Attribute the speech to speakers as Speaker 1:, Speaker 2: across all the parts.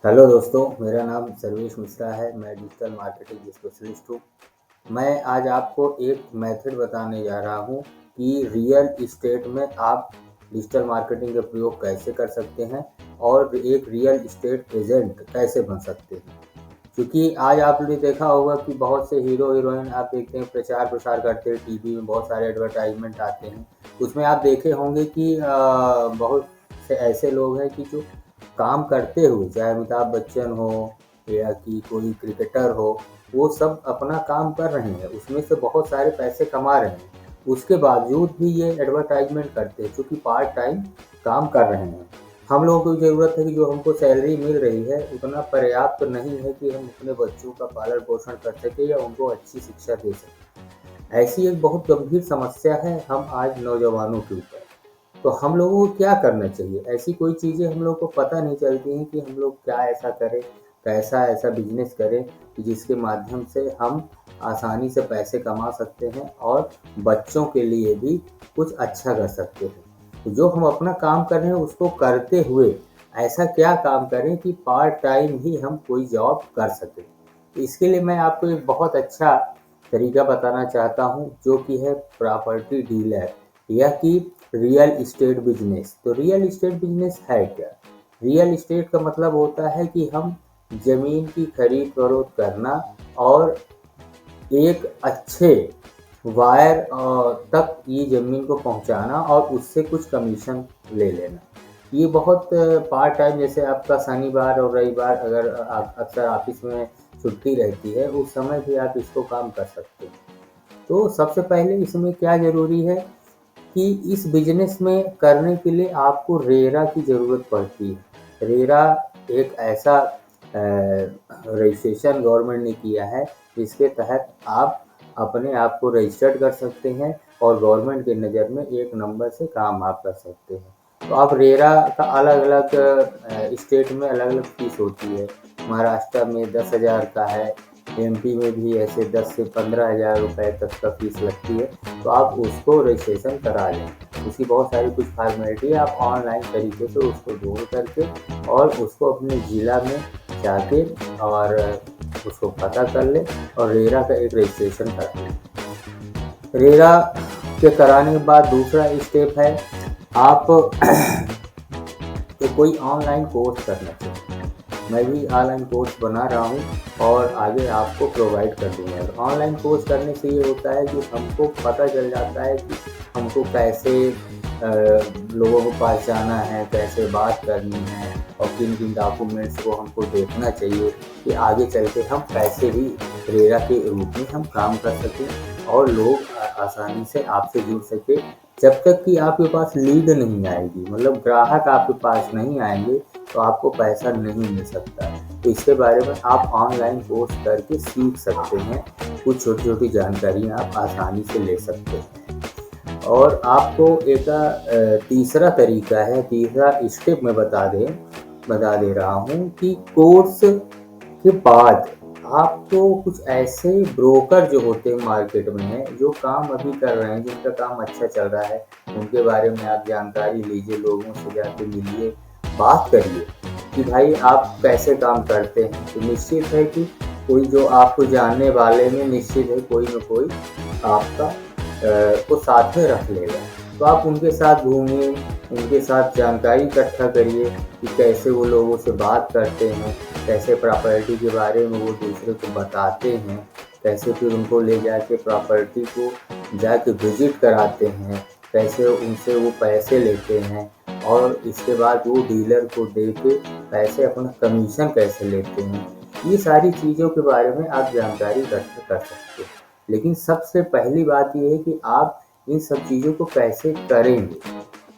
Speaker 1: Hello दोस्तों, मेरा नाम सर्वेश मिश्रा है। मैं डिजिटल मार्केटिंग स्पेशलिस्ट हूँ। मैं आज आपको एक मेथड बताने जा रहा हूँ कि रियल इस्टेट में आप डिजिटल मार्केटिंग का प्रयोग कैसे कर सकते हैं और एक रियल इस्टेट एजेंट कैसे बन सकते हैं। क्योंकि आज आपने देखा होगा कि बहुत से हीरो हीरोइन आप देखते हैं प्रचार प्रसार करते हैं, टीवी में बहुत सारे एडवर्टाइजमेंट आते हैं। उसमें आप देखे होंगे कि बहुत से ऐसे लोग हैं कि जो काम करते हुए, चाहे अमिताभ बच्चन हो या कि कोई क्रिकेटर हो, वो सब अपना काम कर रहे हैं, उसमें से बहुत सारे पैसे कमा रहे हैं। उसके बावजूद भी ये एडवर्टाइजमेंट करते हैं क्योंकि पार्ट टाइम काम कर रहे हैं। हम लोगों को ज़रूरत है कि जो हमको सैलरी मिल रही है उतना पर्याप्त नहीं है कि हम अपने बच्चों का पालन पोषण कर सकें या उनको अच्छी शिक्षा दे सकें। ऐसी एक बहुत गंभीर समस्या है हम आज नौजवानों के ऊपर। तो हम लोगों को क्या करना चाहिए? ऐसी कोई चीज़ें हम लोग को पता नहीं चलती हैं कि हम लोग क्या ऐसा करें, कैसा ऐसा बिजनेस करें कि जिसके माध्यम से हम आसानी से पैसे कमा सकते हैं और बच्चों के लिए भी कुछ अच्छा कर सकते हैं। तो जो हम अपना काम कर रहे हैं उसको करते हुए ऐसा क्या काम करें कि पार्ट टाइम ही हम कोई जॉब कर सकें। इसके लिए मैं आपको एक बहुत अच्छा तरीका बताना चाहता हूँ जो कि है प्रॉपर्टी डीलर या कि रियल इस्टेट बिजनेस। तो रियल इस्टेट बिजनेस है क्या? रियल इस्टेट का मतलब होता है कि हम ज़मीन की खरीद फरोख्त करना और एक अच्छे वायर तक ये ज़मीन को पहुंचाना और उससे कुछ कमीशन ले लेना। ये बहुत पार्ट टाइम, जैसे आपका शनिवार और रविवार अगर अक्सर ऑफिस में छुट्टी रहती है, उस समय भी आप इसको काम कर सकते हैं। तो सबसे पहले इसमें क्या ज़रूरी है कि इस बिजनेस में करने के लिए आपको रेरा की ज़रूरत पड़ती है। रेरा एक ऐसा रजिस्ट्रेशन गवर्नमेंट ने किया है जिसके तहत आप अपने आप को रजिस्टर्ड कर सकते हैं और गवर्नमेंट की नज़र में एक नंबर से काम आप कर सकते हैं। तो आप रेरा का अलग अलग स्टेट में अलग अलग फीस होती है। महाराष्ट्र में 10,000 का है, एमपी में भी ऐसे 10 से 15,000 रुपये तक का फीस लगती है। तो आप उसको रजिस्ट्रेशन करा लें। उसकी बहुत सारी कुछ फॉर्मेलिटी है, आप ऑनलाइन तरीके से उसको ढूंढ करके और उसको अपने ज़िला में जाके और उसको पता कर लें और रेरा का एक रजिस्ट्रेशन करा लें। रेरा के कराने के बाद दूसरा स्टेप है आप तो कोई ऑनलाइन कोर्स करना चाहिए। मैं भी ऑनलाइन कोर्स बना रहा हूँ और आगे आपको प्रोवाइड कर दूँगा। ऑनलाइन कोर्स करने से ये होता है कि हमको पता चल जाता है कि हमको कैसे लोगों को पहचाना है, कैसे बात करनी है और किन किन डॉक्यूमेंट्स को हमको देखना चाहिए कि आगे चल के हम पैसे भी रेरा के रूप में हम काम कर सकें और लोग आसानी से आपसे जुड़ सके। जब तक कि आपके पास लीड नहीं आएगी, मतलब ग्राहक आपके पास नहीं आएंगे, तो आपको पैसा नहीं मिल सकता। तो इसके बारे में आप ऑनलाइन कोर्स करके सीख सकते हैं। कुछ छोटी छोटी जानकारियाँ आप आसानी से ले सकते हैं। और आपको एक तीसरा तरीका है, तीसरा स्टेप मैं बता दे रहा हूँ कि कोर्स के बाद आपको कुछ ऐसे ब्रोकर जो होते हैं मार्केट में हैं, जो काम अभी कर रहे हैं, जिनका काम अच्छा चल रहा है, उनके बारे में आप जानकारी लीजिए, लोगों से जाके मिलिए, बात करिए कि भाई आप कैसे काम करते हैं। तो निश्चित है कि कोई जो आपको जानने वाले में निश्चित है कोई न कोई आपका को साथ में रख लेगा। तो आप उनके साथ घूमिए, उनके साथ जानकारी इकट्ठा करिए कि कैसे वो लोगों से बात करते हैं, कैसे प्रॉपर्टी के बारे में वो दूसरे को बताते हैं, कैसे फिर उनको ले जाके प्रॉपर्टी को जाके विजिट कराते हैं, कैसे उनसे वो पैसे लेते हैं और इसके बाद वो डीलर को दे के पैसे अपना कमीशन कैसे लेते हैं। ये सारी चीज़ों के बारे में आप जानकारी इकट्ठा कर सकते हैं। लेकिन सबसे पहली बात ये है कि आप इन सब चीज़ों को कैसे करेंगे,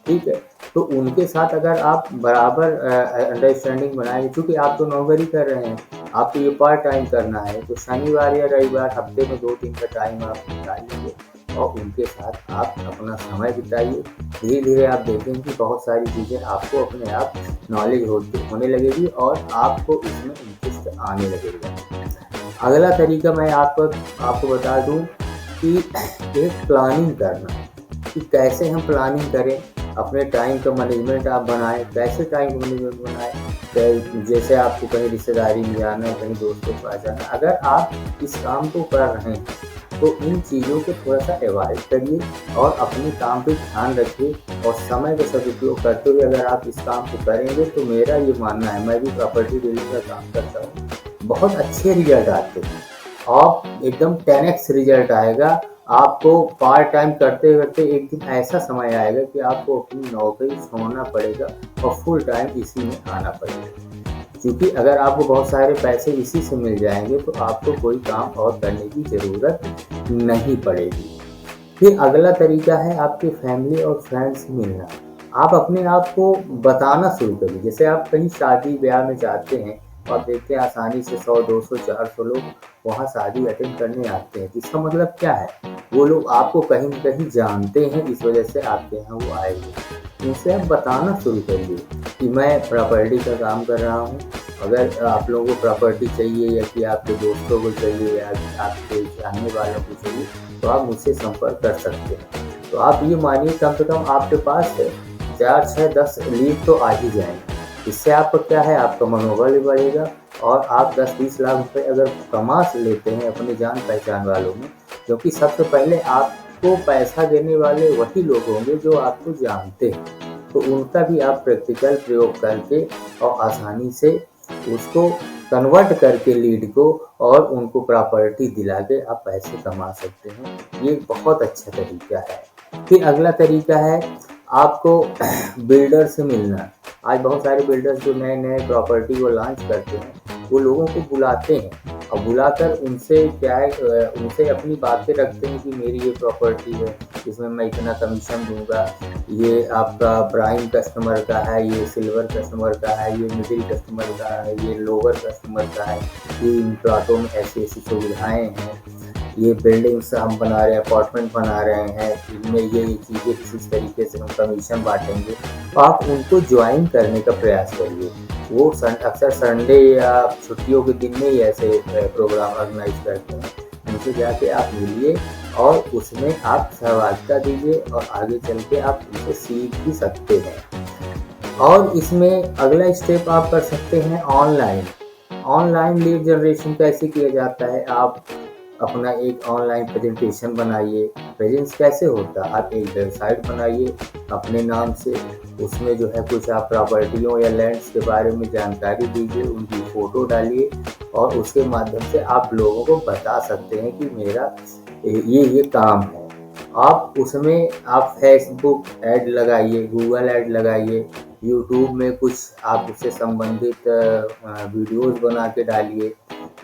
Speaker 1: ठीक है? तो उनके साथ अगर आप बराबर अंडरस्टैंडिंग बनाएंगे, क्योंकि आप तो नौकरी कर रहे हैं, आपको ये पार्ट टाइम करना है, तो शनिवार या रविवार हफ्ते में 2-3 का टाइम आप निकालिए और उनके साथ आप अपना समय बिताइए। धीरे धीरे आप देखेंगे कि बहुत सारी चीज़ें आपको अपने आप नॉलेज होने लगेगी और आपको इसमें इंटरेस्ट आने लगेगा। अगला तरीका मैं आपको बता दूं कि एक प्लानिंग करना, कि कैसे हम प्लानिंग करें अपने टाइम का मैनेजमेंट आप बनाएँ। कैसे टाइम का मैनेजमेंट बनाएँ? जैसे आपको कहीं रिश्तेदारी में जाना है, कहीं दोस्तों के पास जाना है, अगर आप इस काम को कर रहे हैं, तो इन चीज़ों को थोड़ा-सा अवॉइड करिए और अपने काम पे ध्यान रखिए और समय का सदुपयोग करते हुए अगर आप इस काम को करेंगे, तो मेरा ये मानना है, मैं भी प्रॉपर्टी डीलिंग का काम करता हूँ, बहुत अच्छे रिज़ल्ट आते हैं। आप एकदम 10x रिज़ल्ट आएगा। आपको पार्ट टाइम करते-करते एक दिन ऐसा समय आएगा कि आपको अपनी नौकरी छोड़ना पड़ेगा और फुल टाइम इसी में आना पड़ेगा। क्योंकि अगर आपको बहुत सारे पैसे इसी से मिल जाएँगे, तो आपको कोई काम और करने की ज़रूरत नहीं पड़ेगी। फिर अगला तरीका है आपके फैमिली और फ्रेंड्स से मिलना। आप अपने आप को बताना शुरू करिए। जैसे आप कहीं शादी-ब्याह में जाते हैं और आप देखते हैं आसानी से 100, 200, 400 लोग वहाँ शादी अटेंड करने आते हैं। इसका मतलब क्या है? वो लोग आपको कहीं न कहीं जानते हैं, इस वजह से आपके यहाँ वो आए हुए हैं। उनसे आप बताना शुरू करिए कि मैं प्रॉपर्टी का काम कर रहा हूँ। अगर आप लोगों को प्रॉपर्टी चाहिए या कि आपके दोस्तों को चाहिए या आपके जानने वालों को चाहिए, तो आप मुझसे संपर्क कर सकते हैं। तो आप ये मानिए कम से कम आपके पास 4, 6, 10 लीड तो आ ही जाएँगे। इससे आपका क्या है, आपका मनोबल भी बढ़ेगा और आप 10-20 लाख रुपए अगर कमा लेते हैं अपने जान-पहचान वालों में, क्योंकि सबसे पहले आपको पैसा देने वाले वही लोग होंगे जो आपको जानते हैं। तो उनका भी आप प्रैक्टिकल प्रयोग करके और आसानी से उसको कन्वर्ट करके लीड को और उनको प्रॉपर्टी दिला के आप पैसे कमा सकते हैं। ये बहुत अच्छा तरीका है। फिर अगला तरीका है आपको बिल्डर से मिलना। आज बहुत सारे बिल्डर्स जो नए-नए प्रॉपर्टी को लॉन्च करते हैं, वो लोगों को बुलाते हैं और बुलाकर उनसे क्या है उनसे अपनी बातें रखते हैं कि मेरी ये प्रॉपर्टी है, इसमें मैं इतना कमीशन दूँगा, ये आपका प्राइम कस्टमर का है, ये सिल्वर कस्टमर का है, ये मिडिल कस्टमर का है, ये लोअर कस्टमर का है, ये इन प्लॉटों में ऐसी-ऐसी सुविधाएँ हैं, ये बिल्डिंग्स हम बना रहे हैं, अपार्टमेंट बना रहे हैं, इनमें ये चीज़ें इस तरीके से हम कमीशन बाँटेंगे। तो आप उनको जॉइन करने का प्रयास करिए। वो अक्सर संडे या छुट्टियों के दिन में ही ऐसे प्रोग्राम ऑर्गेनाइज़ करते हैं। उनसे जाके आप मिलिए और उसमें आप सहभागिता दीजिए और आगे चल के आप उनसे सीख भी सकते हैं। और इसमें अगला स्टेप आप कर सकते हैं ऑनलाइन। ऑनलाइन लीड जनरेशन कैसे किया जाता है? आप अपना एक ऑनलाइन प्रेजेंटेशन बनाइए। प्रेजेंस कैसे होता है? आप एक वेबसाइट बनाइए अपने नाम से, उसमें जो है कुछ आप प्रॉपर्टियों या लैंड्स के बारे में जानकारी दीजिए, उनकी फ़ोटो डालिए और उसके माध्यम से आप लोगों को बता सकते हैं कि मेरा ये काम है। आप उसमें आप फेसबुक ऐड लगाइए, गूगल ऐड लगाइए, यूट्यूब में कुछ आप उससे संबंधित वीडियोज़ बना के डालिए,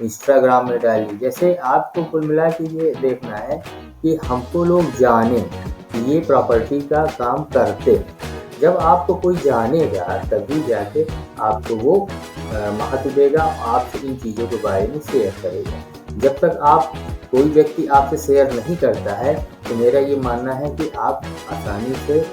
Speaker 1: इंस्टाग्राम में डालिए। जैसे आपको कुल मिला के ये देखना है कि हमको लोग जानें कि ये प्रॉपर्टी का काम करते हैं। जब आपको कोई जानेगा तभी जाके आपको वो महत्व देगा, आपसे इन चीज़ों के बारे में शेयर करेगा। जब तक आप कोई व्यक्ति आपसे शेयर नहीं करता है, तो मेरा ये मानना है कि आप आसानी से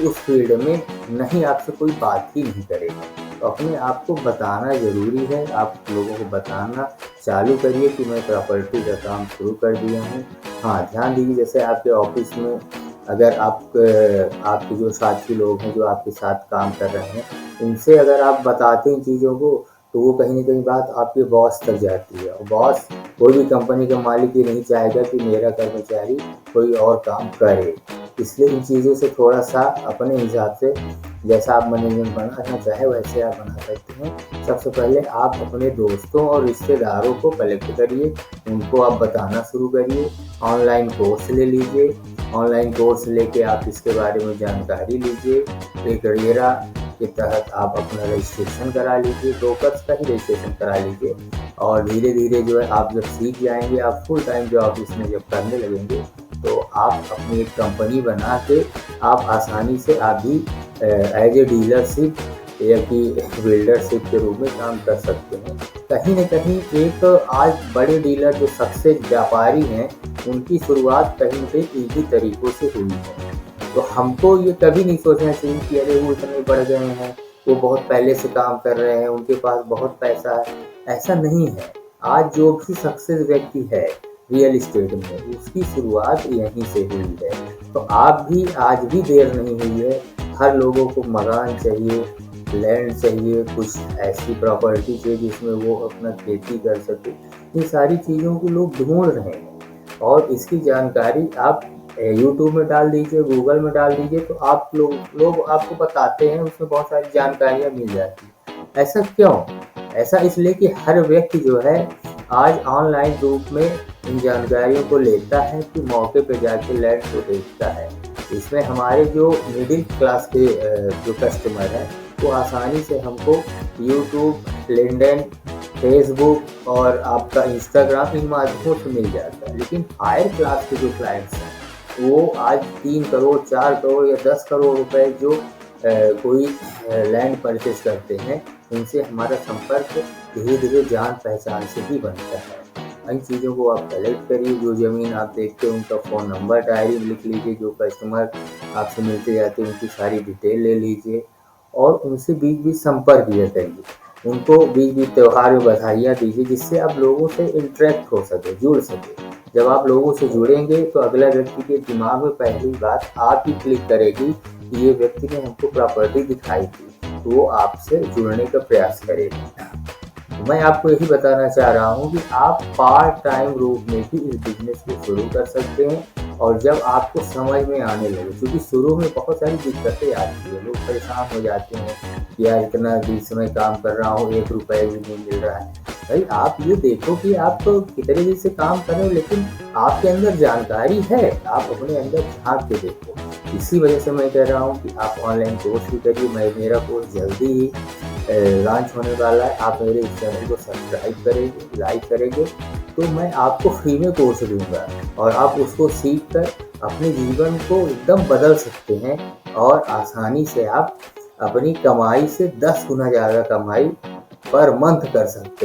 Speaker 1: उस फील्ड में नहीं, आपसे कोई बात ही नहीं करेगा। तो अपने आप को बताना ज़रूरी है, आप लोगों को बताना चालू करिए कि मैं प्रॉपर्टी का काम शुरू कर दिया हूँ। हाँ, ध्यान दीजिए जैसे आपके ऑफ़िस में अगर आपके जो साथी लोग हैं, जो आपके साथ काम कर रहे हैं, उनसे अगर आप बताते हैं चीज़ों को, तो वो कहीं न कहीं बात आपके बॉस तक जाती है और बॉस, कोई भी कंपनी का मालिक ये नहीं चाहेगा कि मेरा कर्मचारी कोई और काम करे। इसलिए इन चीज़ों से थोड़ा-सा अपने हिसाब से जैसा आप मैनेजमेंट बनाना चाहें वैसे आप बना सकते हैं। सबसे पहले आप अपने दोस्तों और रिश्तेदारों को कलेक्ट करिए, उनको आप बताना शुरू करिए, ऑनलाइन कोर्स ले लीजिए, ऑनलाइन कोर्स लेके आप इसके बारे में जानकारी लीजिए। एक रेरा के तहत आप अपना रजिस्ट्रेशन करा लीजिए, ब्रोकर्स का ही रजिस्ट्रेशन करा लीजिए और धीरे-धीरे जो है आप जब सीख जाएँगे, आप फुल टाइम जॉब इसमें जब करने लगेंगे, तो आप अपनी एक कंपनी बना के आप आसानी से आप भी एज ए डीलरशिप या कि बिल्डरशिप के रूप में काम कर सकते हैं। कहीं न कहीं एक आज बड़े डीलर जो सक्सेस व्यापारी हैं, उनकी शुरुआत कहीं न कहीं इन्हीं तरीकों से हुई है। तो हमको ये कभी नहीं सोचना चाहिए कि अरे वो इतने बढ़ गए हैं, वो बहुत पहले से काम कर रहे हैं, उनके पास बहुत पैसा है, ऐसा नहीं है। आज जो भी सक्सेस व्यक्ति है रियल एस्टेट में, उसकी शुरुआत यहीं से हुई है। तो आप भी आज भी देर नहीं हुई है, हर लोगों को मकान चाहिए, लैंड चाहिए, कुछ ऐसी प्रॉपर्टी चाहिए जिसमें वो अपना खेती कर सके। इन सारी चीज़ों को लोग ढूंढ रहे हैं और इसकी जानकारी आप यूट्यूब में डाल दीजिए, गूगल में डाल दीजिए, तो आप लोग आपको बताते हैं, उसमें बहुत सारी जानकारियाँ मिल जाती हैं। ऐसा क्यों? ऐसा इसलिए कि हर व्यक्ति जो है आज ऑनलाइन रूप में इन जानकारियों को लेता है कि मौके पे जाके लैंड को देखता है। इसमें हमारे जो मिडिल क्लास के जो कस्टमर हैं वो आसानी से हमको यूट्यूब, लिंक्डइन, फेसबुक और आपका इंस्टाग्राम इन माध्यमों से मिल जाता है। लेकिन हायर क्लास के जो क्लाइंट्स हैं वो आज 3 करोड़, 4 करोड़ या 10 करोड़ रुपए जो कोई लैंड परचेस करते हैं, उनसे हमारा संपर्क धीरे-धीरे जान पहचान से ही बनता है। इन चीज़ों को आप कलेक्ट करिए, जो ज़मीन आप देखते हो उनका फ़ोन नंबर डायरी में लिख लीजिए, जो कस्टमर आपसे मिलते जाते हैं उनकी सारी डिटेल ले लीजिए और उनसे बीच-बीच संपर्क किया करिए। उनको बीच-बीच त्योहार में बधाइयाँ दीजिए, जिससे आप लोगों से इंटरेक्ट हो सके, जुड़ सके। जब आप लोगों से जुड़ेंगे तो अगला व्यक्ति के दिमाग में पहली बात आप ही क्लिक करेगी कि ये व्यक्ति ने हमको प्रॉपर्टी दिखाई थी, तो वो आपसे जुड़ने का प्रयास करेगा। मैं आपको यही बताना चाह रहा हूँ कि आप पार्ट टाइम रूप में भी इस बिज़नेस को शुरू कर सकते हैं और जब आपको समझ में आने लगे, क्योंकि शुरू में बहुत सारी दिक्कतें आती हैं, लोग परेशान हो जाते हैं कि यार इतना बीच में काम कर रहा हूँ, 1 रुपए भी नहीं मिल रहा है। भाई आप ये देखो कि आप तो कितने दिन से काम कर रहे हो, लेकिन आपके अंदर जानकारी है, आप अपने अंदर झाँक के देखो। इसी वजह से मैं कह रहा हूँ कि आप ऑनलाइन कोर्स भी करिए। मेरा कोर्स जल्दी ही लॉन्च होने वाला है। आप मेरे इस चैनल को सब्सक्राइब करेंगे, लाइक करेंगे तो मैं आपको फ्री में कोर्स दूँगा और आप उसको सीख कर अपने जीवन को एकदम बदल सकते हैं और आसानी से आप अपनी कमाई से 10 गुना ज़्यादा कमाई पर मंथ कर सकते हैं।